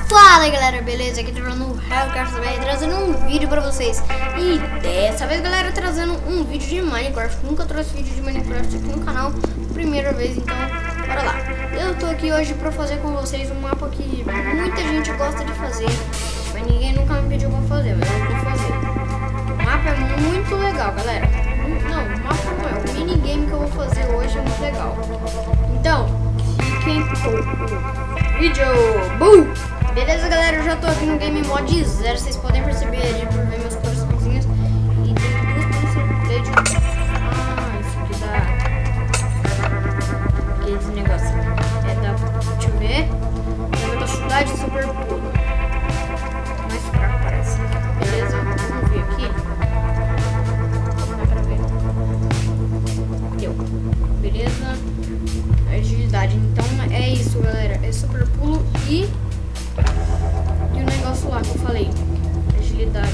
Fala galera, beleza? Aqui tá no Hellcast também, trazendo um vídeo pra vocês. E dessa vez, galera, trazendo um vídeo de Minecraft. Nunca trouxe vídeo de Minecraft aqui no canal, primeira vez, então bora lá. Eu tô aqui hoje pra fazer com vocês um mapa que muita gente gosta de fazer, mas ninguém nunca me pediu pra fazer, mas eu vou fazer. O mapa é muito legal, galera. Não, o mapa não é, o minigame que eu vou fazer hoje é muito legal. Então, fiquem com o vídeo. Boom! Beleza, galera, eu já tô aqui no Game Mod 0, vocês podem perceber ali por ver meus coraçõezinhos. E tem duas posições. Isso aqui dá... Aqueles negócios. Deixa eu ver. Da velocidade super pulo. Mais fraco parece. Beleza, vamos ver aqui. Não dá pra ver. Deu. Beleza. Agilidade. Então é isso, galera. É super pulo e o negócio lá que eu falei, agilidade.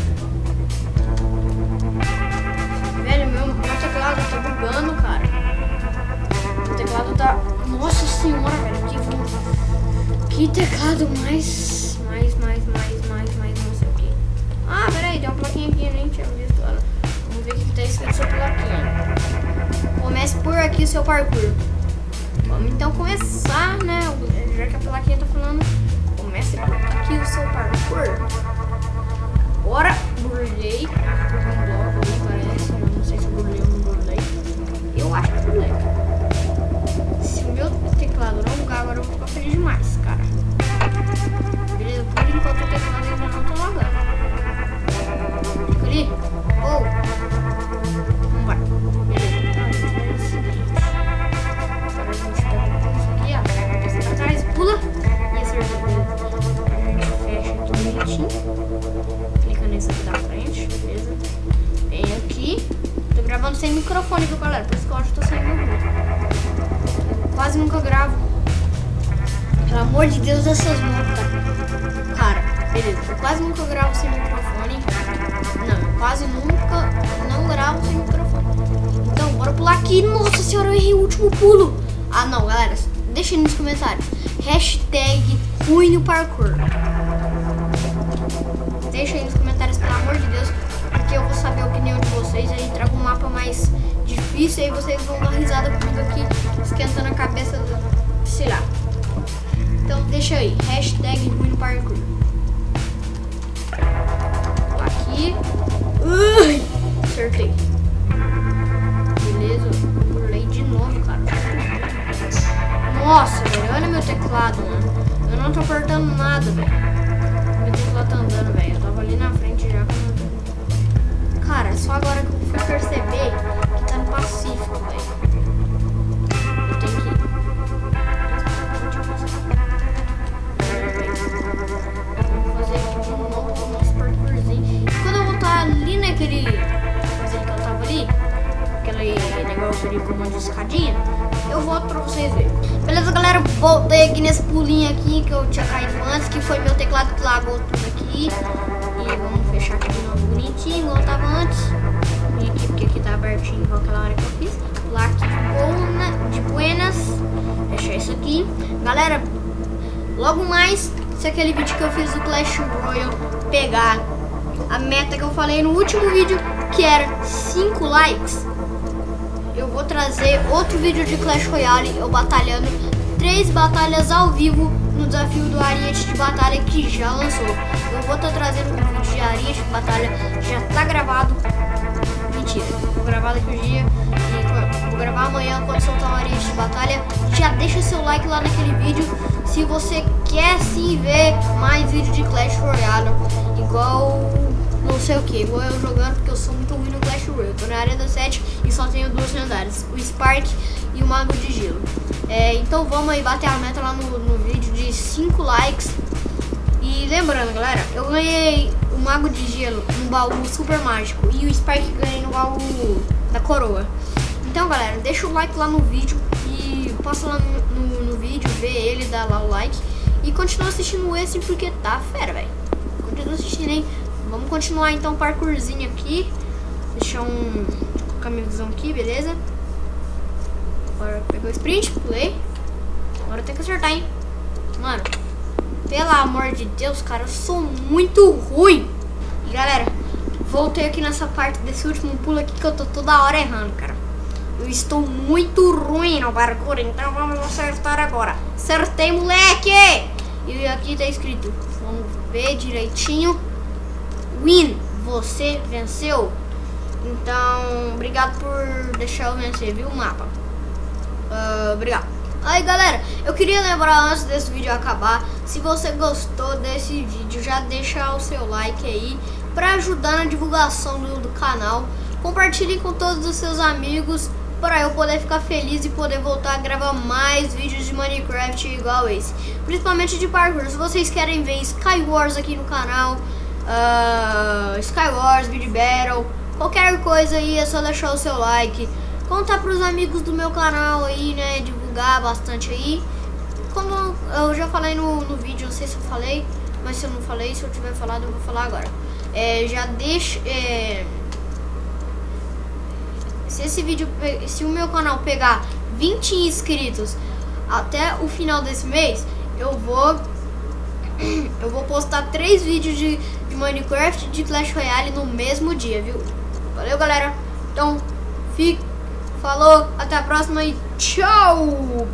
Velho, meu teclado tá bugando, cara. O teclado tá... Nossa senhora, velho. Que teclado mais não sei o que. Ah, peraí, tem uma plaquinha aqui, eu nem tinha visto ela. Vamos ver o que tá escrito sua plaquinha. Comece por aqui o seu parkour. Vamos então começar, né? Já que a plaquinha tá falando. Comece por aqui o seu parkour. Bora, burlei. Um bloco ali, parece. Eu não sei se burlei ou não burlei. Eu acho que burlei. Se o meu teclado não bugar, agora eu vou ficar feliz demais, cara. Beleza, por enquanto o teclado ainda não tá lagando. Fica ali. Oh! Não vai. Beleza, então a gente vai o seguinte. Agora a gente pega isso aqui, ó. Desce pra trás, pula. E acerta. Clica nesse aqui da frente, beleza? Vem aqui. Tô gravando sem microfone, viu, galera? Por isso que eu acho que tô sem meu grupo. Quase nunca gravo. Pelo amor de Deus, essas mãos, cara. Beleza. Eu quase nunca gravo sem microfone. Não, eu quase nunca não gravo sem microfone. Então, bora pular aqui. Nossa senhora, eu errei o último pulo. Ah, não, galera. Deixa aí nos comentários. Hashtag fui no parkour. Deixa aí nos comentários, pelo amor de Deus, porque eu vou saber a opinião de vocês. Aí trago um mapa mais difícil, aí vocês vão dar risada comigo aqui, esquentando a cabeça do... sei lá. Então deixa aí, hashtag fui no parkour. Aqui. Acertei. Beleza, burlei de novo, cara. Nossa, velho, olha meu teclado, mano. Eu não tô apertando nada, velho. Meu teclado tá andando, velho. Eu tava ali na frente já. Cara, só agora que eu fui perceber que tá no Pacífico, velho. Eu tenho que... Vamos fazer aqui de novo o nosso parkourzinho. E quando eu voltar ali naquele... fazer que eu tava ali, aquele negócio ali com um monte de escadinha, eu volto pra vocês verem. Beleza, galera? Voltei aqui nesse pulinho aqui que eu tinha caído antes, que foi meu teclado que lagou tudo aqui. E vamos fechar aqui de novo bonitinho, igual eu tava antes. E aqui, porque aqui tá abertinho igual aquela hora que eu fiz. Lá aqui de buenas. Fechar isso aqui. Galera, logo mais, se aquele vídeo que eu fiz do Clash Royale pegar a meta que eu falei no último vídeo, que era 5 likes, eu vou trazer outro vídeo de Clash Royale, eu batalhando 3 batalhas ao vivo no desafio do Ariete de Batalha que já lançou. Eu vou estar trazendo um vídeo de Ariete de Batalha, já tá gravado. Mentira, vou gravar daqui um dia e vou gravar amanhã quando soltar o Ariete de Batalha. Já deixa seu like lá naquele vídeo se você quer sim ver mais vídeo de Clash Royale, igual... não sei o que, igual eu jogando, porque eu sou muito ruim no Clash Royale. Eu tô na área da 7 e só tenho 2 lendárias, o Spark e o Mago de Gelo. Então vamos aí bater a meta lá no vídeo de 5 likes. E lembrando, galera, eu ganhei o Mago de Gelo no baú super mágico e o Spark ganhei no baú da coroa. Então, galera, deixa o like lá no vídeo e passa lá no vídeo, vê ele, dá lá o like. E continua assistindo esse porque tá fera, velho. Continua assistindo, hein? Vamos continuar então o parkourzinho aqui. Deixar colocar minha visão aqui, beleza? Agora pegou o sprint, play. Agora tem que acertar, hein? Mano, Pelo amor de Deus, cara, eu sou muito ruim. E galera, voltei aqui nessa parte desse último pulo aqui que eu tô toda hora errando, cara. Eu estou muito ruim no parkour, então vamos acertar agora. Acertei, moleque! E aqui tá escrito, vamos ver direitinho. Win, você venceu. Então, obrigado por deixar eu vencer, viu, mapa? Obrigado. Aí, galera, eu queria lembrar antes desse vídeo acabar, se você gostou desse vídeo, já deixa o seu like aí para ajudar na divulgação do canal. Compartilhe com todos os seus amigos para eu poder ficar feliz e poder voltar a gravar mais vídeos de Minecraft igual esse, principalmente de parkour. Se vocês querem ver Skywars aqui no canal, Skywars, Speed Battle, qualquer coisa aí, é só deixar o seu like, contar para os amigos do meu canal aí, né, divulgar bastante aí. Como eu já falei no vídeo, não sei se eu falei, mas se eu não falei, se eu tiver falado, eu vou falar agora. Já deixa... se o meu canal pegar 20 inscritos até o final desse mês, eu vou postar 3 vídeos de Minecraft e de Clash Royale no mesmo dia, viu? Valeu, galera. Então, falou, até a próxima e tchau!